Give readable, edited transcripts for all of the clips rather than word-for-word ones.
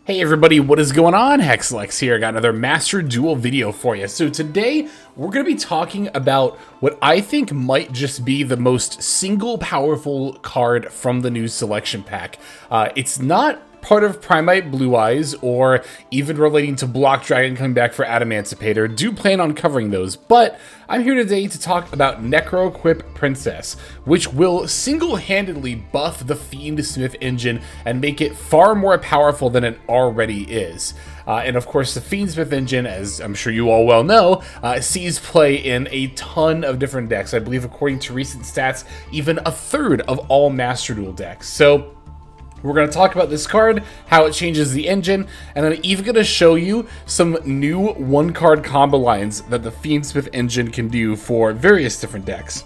Hey everybody, what is going on? Hexlex here. I got another Master Duel video for you. So today, we're going to be talking about what I think might just be the most single powerful card from the new selection pack. It's not part of Primite Blue Eyes or even relating to Block Dragon coming back for Adamancipator. Do plan on covering those, but I'm here today to talk about Necroquip Princess, which will single-handedly buff the Fiendsmith engine and make it far more powerful than it already is. And of course, the Fiendsmith engine, as I'm sure you all well know, sees play in a ton of different decks. I believe, according to recent stats, even a third of all Master Duel decks. So we're going to talk about this card, how it changes the engine, and I'm even going to show you some new one-card combo lines that the Fiendsmith engine can do for various different decks.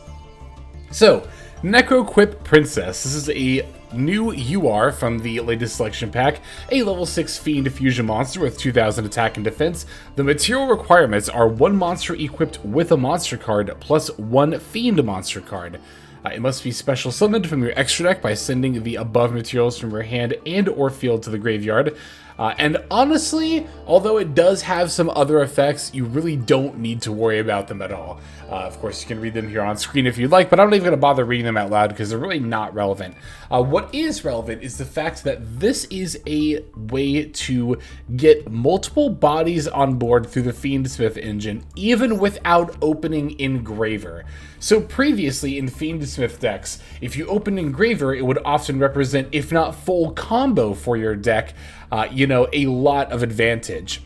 So, Necroquip Princess. This is a new UR from the latest selection pack, a level 6 Fiend fusion monster with 2000 attack and defense. The material requirements are one monster equipped with a monster card plus one Fiend monster card. It must be special summoned from your extra deck by sending the above materials from your hand and or field to the graveyard. And honestly, although it does have some other effects, you really don't need to worry about them at all. Of course, you can read them here on screen if you'd like, but I'm not even going to bother reading them out loud because they're really not relevant. What is relevant is the fact that this is a way to get multiple bodies on board through the Fiendsmith engine, even without opening Engraver. So previously in Fiendsmith decks, if you open Engraver, it would often represent, if not full combo for your deck, a lot of advantage.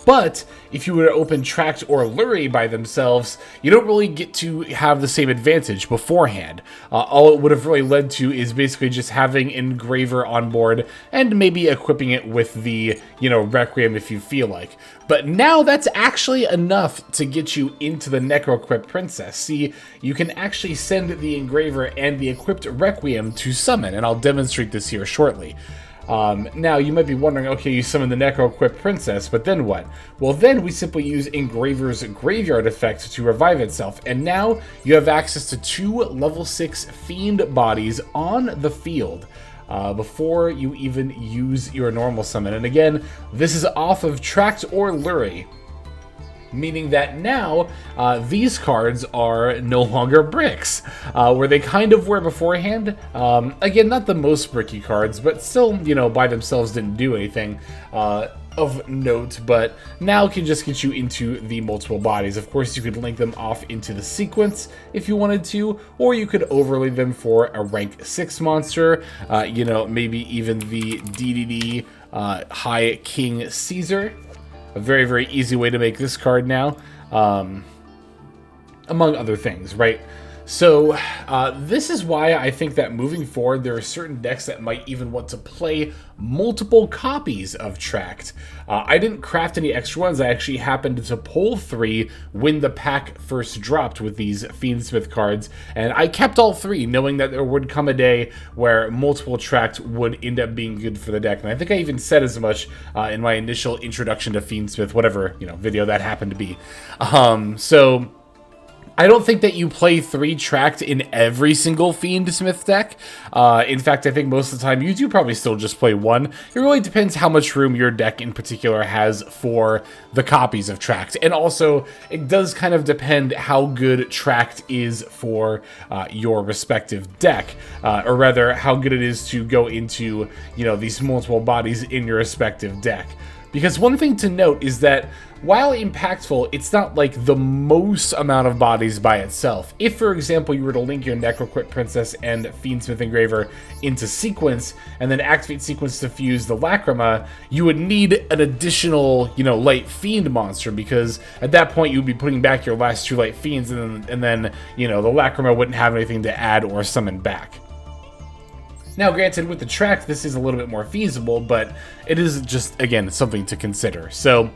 But if you were to open Tract or Lurie by themselves, you don't really get to have the same advantage beforehand. All it would have really led to is basically just having Engraver on board and maybe equipping it with the, Requiem if you feel like. But now that's actually enough to get you into the Necroquip Princess. See, you can actually send the Engraver and the equipped Requiem to summon, and I'll demonstrate this here shortly. Now, you might be wondering, okay, you summon the Necroquip Princess, but then what? Well, then we simply use Engraver's Graveyard effect to revive itself, and now you have access to two level 6 Fiend bodies on the field before you even use your normal summon. And again, this is off of Tract or Lurie, meaning that now these cards are no longer bricks, where they kind of were beforehand. Again, not the most bricky cards, but still, by themselves didn't do anything of note, but now can just get you into the multiple bodies. Of course, you could link them off into the sequence if you wanted to, or you could overlay them for a rank 6 monster, maybe even the DDD High King Caesar. A very, very easy way to make this card now, among other things, right? So this is why I think that moving forward, there are certain decks that might even want to play multiple copies of Tract. I didn't craft any extra ones. I actually happened to pull 3 when the pack first dropped with these Fiendsmith cards, and I kept all 3, knowing that there would come a day where multiple Tract would end up being good for the deck. And I think I even said as much in my initial introduction to Fiendsmith, whatever video that happened to be. So I don't think that you play 3 Tract in every single Fiendsmith deck. In fact, I think most of the time you do probably still just play 1. It really depends how much room your deck in particular has for the copies of Tract. And also, it does kind of depend how good Tract is for your respective deck. Or rather, how good it is to go into, these multiple bodies in your respective deck. Because one thing to note is that while impactful, it's not like the most amount of bodies by itself. If, for example, you were to link your Necroquip Princess and Fiendsmith Engraver into sequence, and then activate sequence to fuse the Lacrima, you would need an additional, light Fiend monster, because at that point you would be putting back your last 2 light Fiends, and then the Lacrima wouldn't have anything to add or summon back. Now, granted, with the Tract, this is a little bit more feasible, but it is just, again, something to consider. So,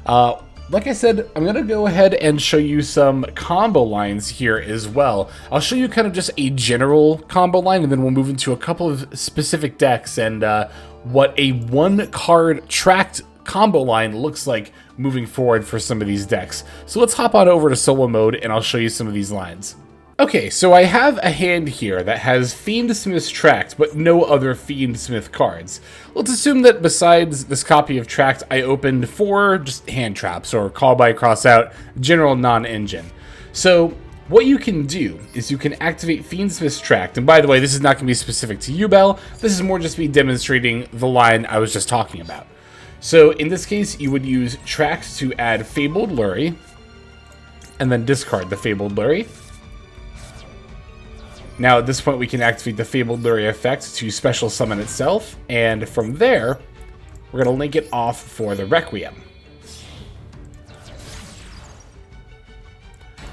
like I said, I'm going to go ahead and show you some combo lines here as well. I'll show you kind of just a general combo line, and then we'll move into a couple of specific decks and what a one-card Tract combo line looks like moving forward for some of these decks. So let's hop on over to solo mode, and I'll show you some of these lines. Okay, so I have a hand here that has Fiendsmith's Tract, but no other Fiendsmith cards. Let's assume that besides this copy of Tract, I opened 4 just hand traps, or call by, cross out, general non-engine. So what you can do is you can activate Fiendsmith's Tract, and by the way, this is not going to be specific to Yubel, this is more just me demonstrating the line I was just talking about. So in this case, you would use Tract to add Fabled Lurie, and then discard the Fabled Lurie. Now at this point we can activate the Fabled Lurie effect to special summon itself, and from there, we're going to link it off for the Requiem.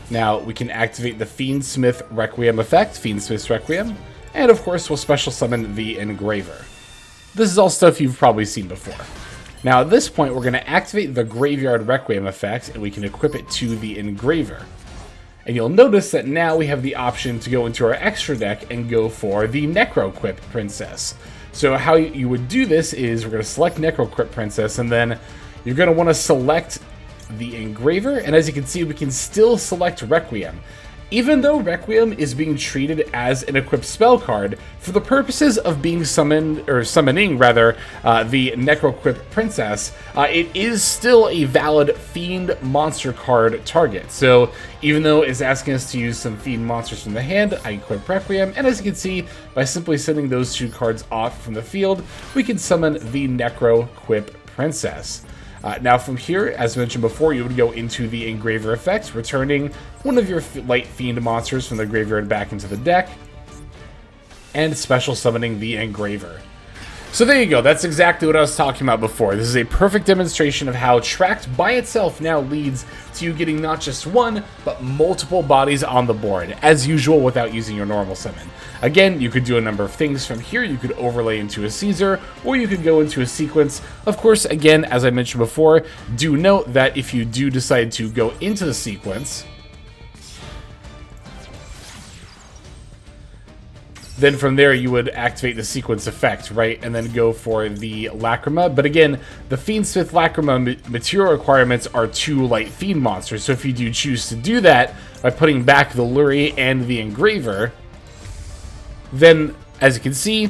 Now we can activate the Fiendsmith Requiem effect, Fiendsmith's Requiem, and of course we'll special summon the Engraver. This is all stuff you've probably seen before. Now at this point we're going to activate the Graveyard Requiem effect, and we can equip it to the Engraver. And you'll notice that now we have the option to go into our extra deck and go for the Necroquip Princess. So how you would do this is we're going to select Necroquip Princess, and then you're going to want to select the Engraver, and as you can see, we can still select Requiem. Even though Requiem is being treated as an equipped spell card, for the purposes of being summoned, or summoning rather, the Necroquip Princess, it is still a valid Fiend monster card target. So even though it's asking us to use some Fiend monsters from the hand, I equip Requiem, and as you can see, by simply sending those 2 cards off from the field, we can summon the Necroquip Princess. Now from here, as mentioned before, you would go into the Engraver effect, returning one of your light Fiend monsters from the graveyard back into the deck, and special summoning the Engraver. So there you go, that's exactly what I was talking about before. This is a perfect demonstration of how Tract by itself now leads to you getting not just one, but multiple bodies on the board, as usual without using your normal summon. Again, you could do a number of things from here. You could overlay into a Caesar, or you could go into a sequence. Of course, again, as I mentioned before, do note that if you do decide to go into the sequence, then from there you would activate the sequence effect, right? And then go for the Lacrima. But again, the Fiendsmith Lacrima material requirements are 2 light Fiend monsters. So if you do choose to do that by putting back the Lurie and the Engraver, then as you can see,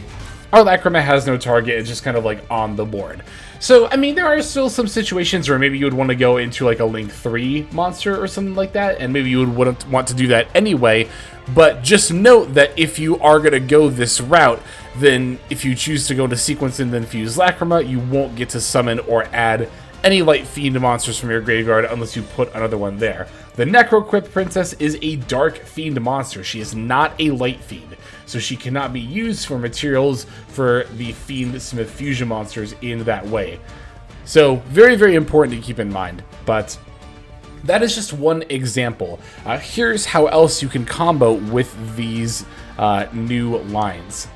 our Lacrima has no target. It's just kind of like on the board. So, I mean, there are still some situations where maybe you would want to go into like a Link 3 monster or something like that, and maybe you would want to do that anyway. But just note that if you are going to go this route, then if you choose to go to sequence and then fuse Lacrima, you won't get to summon or add any light Fiend monsters from your graveyard unless you put another one there. The Necroquip Princess is a dark Fiend monster. She is not a light Fiend, so she cannot be used for materials for the Fiendsmith fusion monsters in that way. So very, very important to keep in mind, but that is just one example. Here's how else you can combo with these new lines.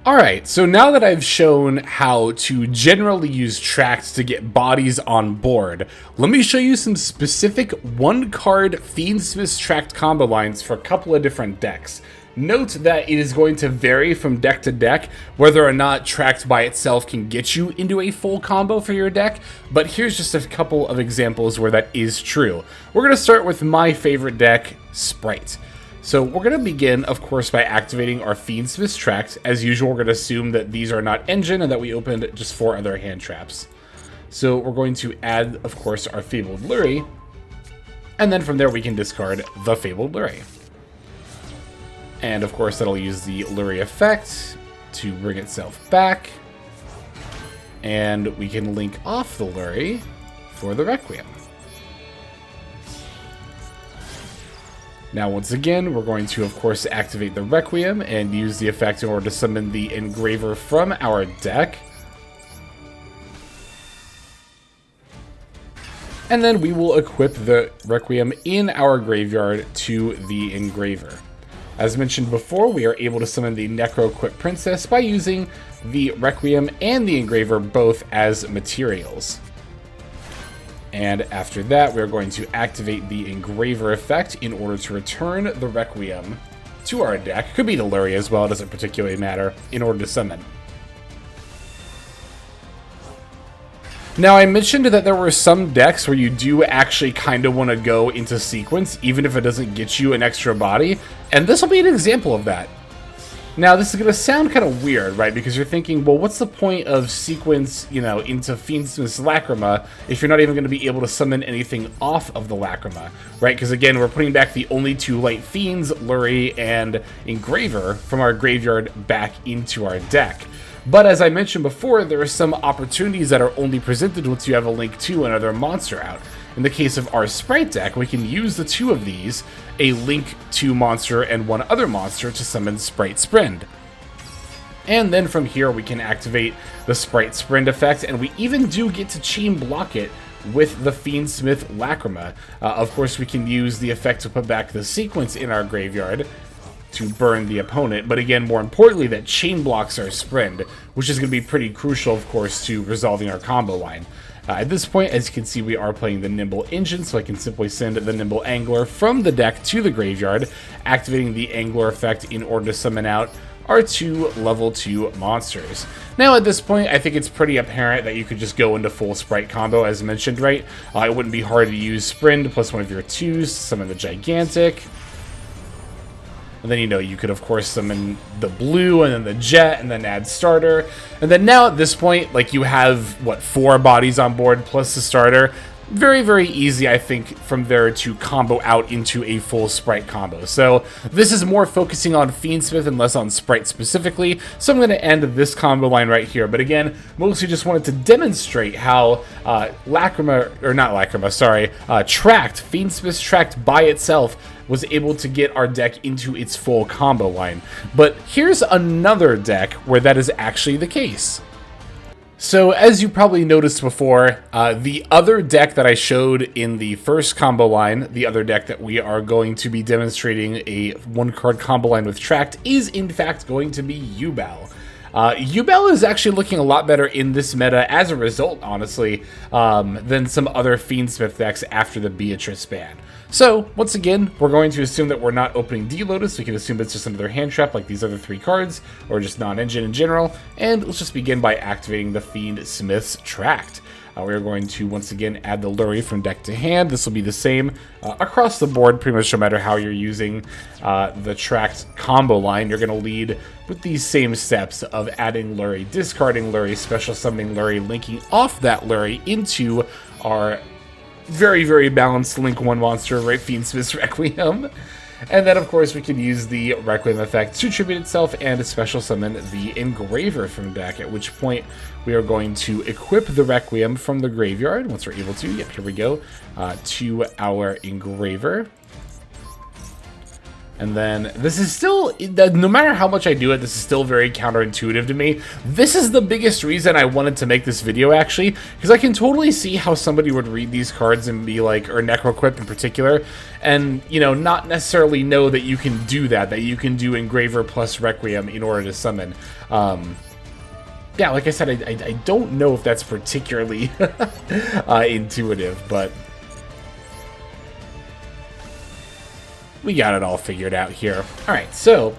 Alright, so now that I've shown how to generally use Tract to get bodies on board, let me show you some specific 1-card Fiendsmith's Tract combo lines for a couple of different decks. Note that it is going to vary from deck to deck whether or not Tract by itself can get you into a full combo for your deck, but here's just a couple of examples where that is true. We're going to start with my favorite deck, Spright. So we're going to begin, of course, by activating our Fiendsmith's Tract. As usual, we're going to assume that these are not engine and that we opened just 4 other hand traps. So we're going to add, of course, our Fabled Lurie, and then from there we can discard the Fabled Lurie. And of course that'll use the Lurie effect to bring itself back. And we can link off the Lurie for the Requiem. Now once again, we're going to of course activate the Requiem and use the effect in order to summon the Engraver from our deck. And then we will equip the Requiem in our graveyard to the Engraver. As mentioned before, we are able to summon the Necroquip Princess by using the Requiem and the Engraver both as materials. And after that, we're going to activate the Engraver effect in order to return the Requiem to our deck. Could be the Lurie as well, it doesn't particularly matter, in order to summon. Now, I mentioned that there were some decks where you do actually kind of want to go into sequence, even if it doesn't get you an extra body, and this will be an example of that. Now, this is going to sound kind of weird, right? Because you're thinking, well, what's the point of sequence, you know, into Fiendsmith's Lacrima if you're not even going to be able to summon anything off of the Lacrima, right? Because, again, we're putting back the only two light fiends, Lurie and Engraver, from our graveyard back into our deck. But as I mentioned before, there are some opportunities that are only presented once you have a Link 2 another monster out. In the case of our Spright deck, we can use the two of these, a Link 2 monster and one other monster, to summon Spright Sprend. And then from here we can activate the Spright Sprend effect, and we even do get to chain block it with the Fiendsmith Lacrima. Of course, we can use the effect to put back the sequence in our graveyard to burn the opponent, but again, more importantly, that chain blocks our Sprend, which is going to be pretty crucial, of course, to resolving our combo line. At this point, as you can see, we are playing the Nimble Engine, so I can simply send the Nimble Angler from the deck to the graveyard, activating the Angler effect in order to summon out our two level 2 monsters. Now, at this point, I think it's pretty apparent that you could just go into full Spright combo, as mentioned, right? It wouldn't be hard to use Sprend plus one of your 2s, summon the Gigantic. And then, you know, you could, of course, summon the blue and then the jet and then add starter. And then now at this point, like, you have, what, 4 bodies on board plus the starter. Very, very easy, I think, from there to combo out into a full Spright combo. So this is more focusing on Fiendsmith and less on Spright specifically. So I'm going to end this combo line right here. But again, mostly just wanted to demonstrate how Tract, Fiendsmith's Tract by itself was able to get our deck into its full combo line. But here's another deck where that is actually the case. So, as you probably noticed before, the other deck that I showed in the first combo line, the other deck that we are going to be demonstrating a one-card combo line with Tract, is in fact going to be Yubel. Yubel is actually looking a lot better in this meta as a result, honestly, than some other Fiendsmith decks after the Beatrice ban. So, once again, we're going to assume that we're not opening D-Lotus. We can assume it's just another hand trap like these other 3 cards, or just non-engine in general. And let's just begin by activating the Fiendsmith's Tract. We're going to, once again, add the Lurie from deck to hand. This will be the same across the board, pretty much no matter how you're using the Tract combo line. You're going to lead with these same steps of adding Lurie, discarding Lurie, special summoning Lurie, linking off that Lurie into our very, very balanced Link 1 monster, right? Fiendsmith's Requiem. And then, of course, we can use the Requiem effect to tribute itself and special summon the Engraver from deck, at which point we are going to equip the Requiem from the graveyard, once we're able to. Yep, here we go, to our Engraver. And then, this is still, no matter how much I do it, this is still very counterintuitive to me. This is the biggest reason I wanted to make this video, actually, because I can totally see how somebody would read these cards and be like, or Necroquip in particular, and, you know, not necessarily know that you can do that you can do Engraver plus Requiem in order to summon. Yeah, like I said, I don't know if that's particularly intuitive, but we got it all figured out here. Alright, so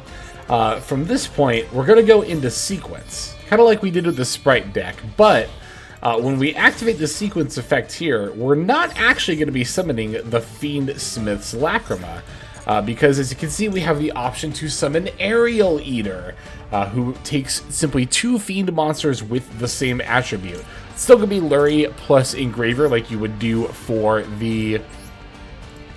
from this point, we're going to go into sequence, kind of like we did with the Spright deck, but when we activate the sequence effect here, we're not actually going to be summoning the Fiendsmith's Lacrima, because as you can see, we have the option to summon Aerial Eater, who takes simply 2 Fiend monsters with the same attribute. It's still going to be Lurie plus Engraver like you would do for the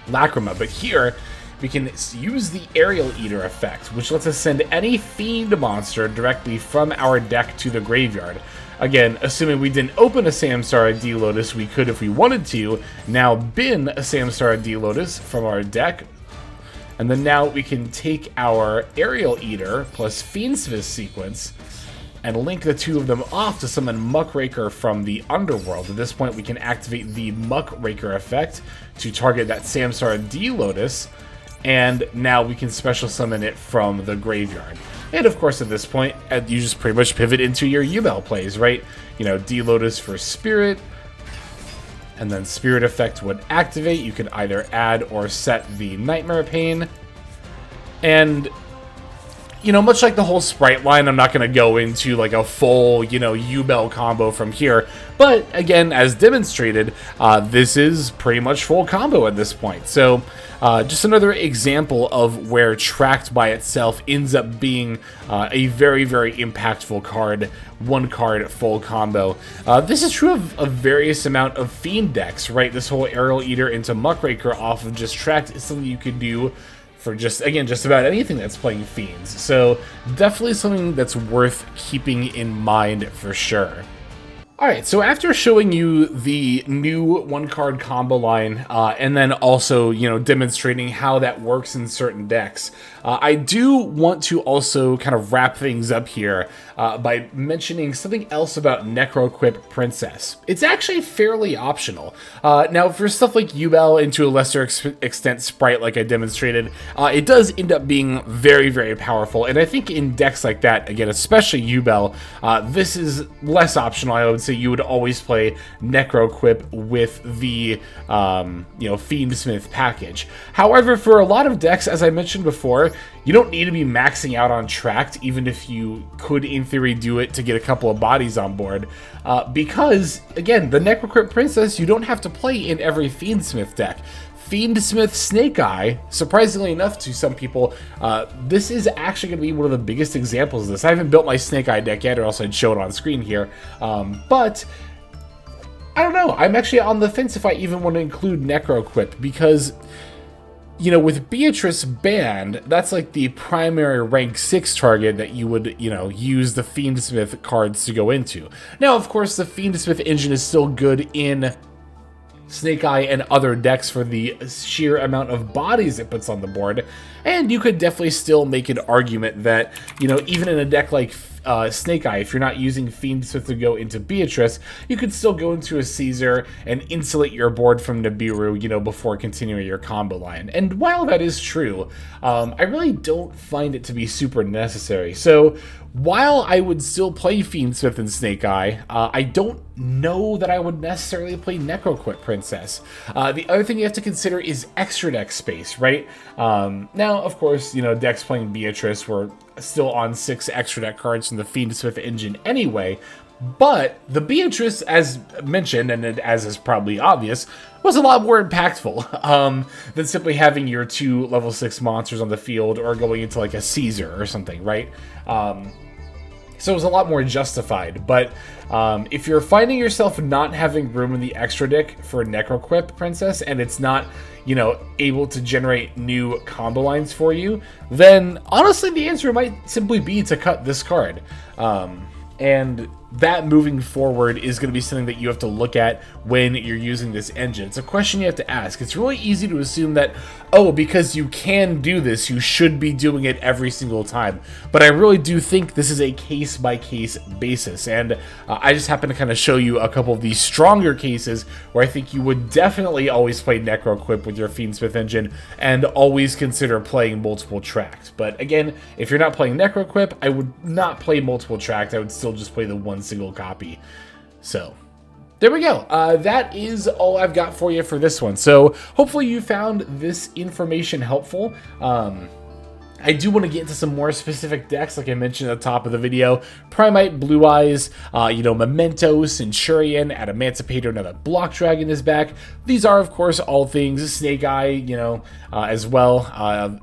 Lacrima, but here we can use the Aerial Eater effect, which lets us send any Fiend monster directly from our deck to the graveyard. Again, assuming we didn't open a Samsara D-Lotus, we could, if we wanted to, now bin a Samsara D-Lotus from our deck. And then now we can take our Aerial Eater plus Fiendsmith sequence and link the 2 of them off to summon Muckraker from the Underworld. At this point, we can activate the Muckraker effect to target that Samsara D-Lotus, and now we can special summon it from the graveyard. And of course, at this point, you just pretty much pivot into your Yubel plays, right? You know, D-Lotus for Spirit, and then Spirit effect would activate. You could either add or set the Nightmare Pain. And you know, much like the whole Spright line, I'm not going to go into like a full, you know, Yubel combo from here. But again, as demonstrated, this is pretty much full combo at this point. So just another example of where Tract by itself ends up being a very, very impactful card, one card full combo. This is true of a various amount of Fiend decks, right? This whole Aerial Eater into Muckraker off of just Tract is something you could do for just about anything that's playing Fiends. So definitely something that's worth keeping in mind for sure. Alright, so after showing you the new one-card combo line, and then also, you know, demonstrating how that works in certain decks, I do want to also kind of wrap things up here by mentioning something else about Necroquip Princess. It's actually fairly optional. Now, for stuff like Yubel and to a lesser extent Spright, like I demonstrated, it does end up being very, very powerful, and I think in decks like that, again, especially Yubel, this is less optional. I would say you would always play Necroquip with the, you know, Fiendsmith package. However, for a lot of decks, as I mentioned before, you don't need to be maxing out on Tract, even if you could, in theory, do it to get a couple of bodies on board. Because, again, the Necroquip Princess, you don't have to play in every Fiendsmith deck. Fiendsmith Snake Eye, surprisingly enough to some people, this is actually going to be one of the biggest examples of this. I haven't built my Snake Eye deck yet, or else I'd show it on screen here. But I don't know. I'm actually on the fence if I even want to include Necroquip, because, you know, with Beatrice banned, that's like the primary rank 6 target that you would, you know, use the Fiendsmith cards to go into. Now, of course, the Fiendsmith engine is still good in Snake Eye and other decks for the sheer amount of bodies it puts on the board, and you could definitely still make an argument that, you know, even in a deck like Snake Eye, if you're not using Fiendsmith to go into Beatrice, you could still go into a Caesar and insulate your board from Nibiru, you know, before continuing your combo line. And while that is true, I really don't find it to be super necessary. So while I would still play Fiendsmith and Snake Eye, I don't know that I would necessarily play Necroquip Princess. The other thing you have to consider is extra deck space, right? Now, of course, you know, decks playing Beatrice were still on 6 extra deck cards from the Fiendsmith engine anyway, but the Beatrice, as mentioned, and as is probably obvious, was a lot more impactful than simply having your 2 level 6 monsters on the field or going into like a Caesar or something, right? So it was a lot more justified, but if you're finding yourself not having room in the extra deck for Necroquip Princess, and it's not, you know, able to generate new combo lines for you, then honestly the answer might simply be to cut this card. And that moving forward is going to be something that you have to look at when you're using this engine. It's a question you have to ask. It's really easy to assume that, oh, because you can do this, you should be doing it every single time. But I really do think this is a case-by-case basis. And I just happen to kind of show you a couple of these stronger cases where I think you would definitely always play Necroquip with your Fiendsmith engine and always consider playing multiple Tract. But again, if you're not playing Necroquip, I would not play multiple Tract. I would still just play the one single copy. So there we go. That is all I've got for you for this one. So hopefully you found this information helpful. I do want to get into some more specific decks, like I mentioned at the top of the video. Primite, Blue Eyes, you know, Memento, Centurion, Adamantipator, now that Block Dragon is back. These are, of course, all things Snake Eye, you know, as well.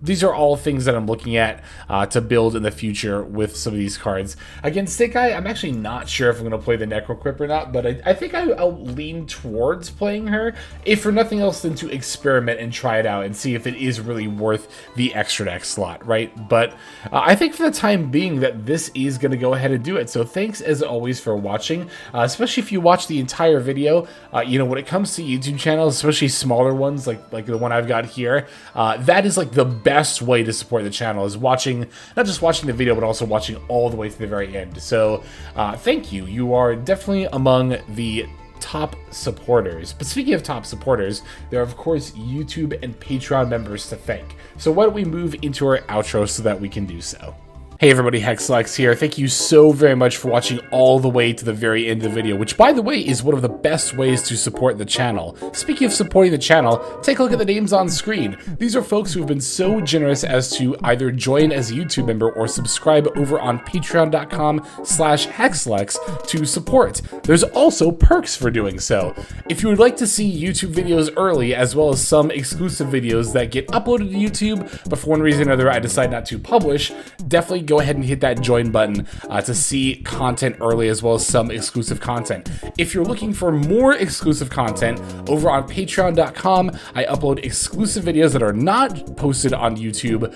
These are all things that I'm looking at to build in the future with some of these cards. Again, Snake Eye, I'm actually not sure if I'm going to play the Necroquip or not, but I think I'll lean towards playing her, if for nothing else than to experiment and try it out and see if it is really worth the extra deck slot, right? But I think for the time being that this is going to go ahead and do it. So thanks as always for watching, especially if you watch the entire video. You know, when it comes to YouTube channels, especially smaller ones like the one I've got here, that is like the best way to support the channel, is watching, not just watching the video, but also watching all the way to the very end. So thank you. You are definitely among the top supporters. But speaking of top supporters, there are of course YouTube and Patreon members to thank. So why don't we move into our outro so that we can do so. Hey everybody, Hexlex here. Thank you so very much for watching all the way to the very end of the video, which by the way is one of the best ways to support the channel. Speaking of supporting the channel, take a look at the names on screen. These are folks who have been so generous as to either join as a YouTube member or subscribe over on patreon.com/Hexlex to support. There's also perks for doing so. If you would like to see YouTube videos early, as well as some exclusive videos that get uploaded to YouTube, but for one reason or another I decide not to publish, definitely go ahead and hit that join button to see content early, as well as some exclusive content. If you're looking for more exclusive content, over on patreon.com, I upload exclusive videos that are not posted on YouTube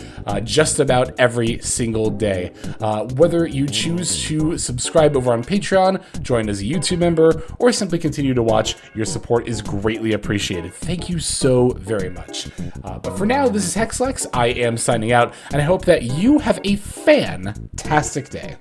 just about every single day. Whether you choose to subscribe over on Patreon, join as a YouTube member, or simply continue to watch, your support is greatly appreciated. Thank you so very much. But for now, this is Hexlex. I am signing out, and I hope that you have a fantastic day.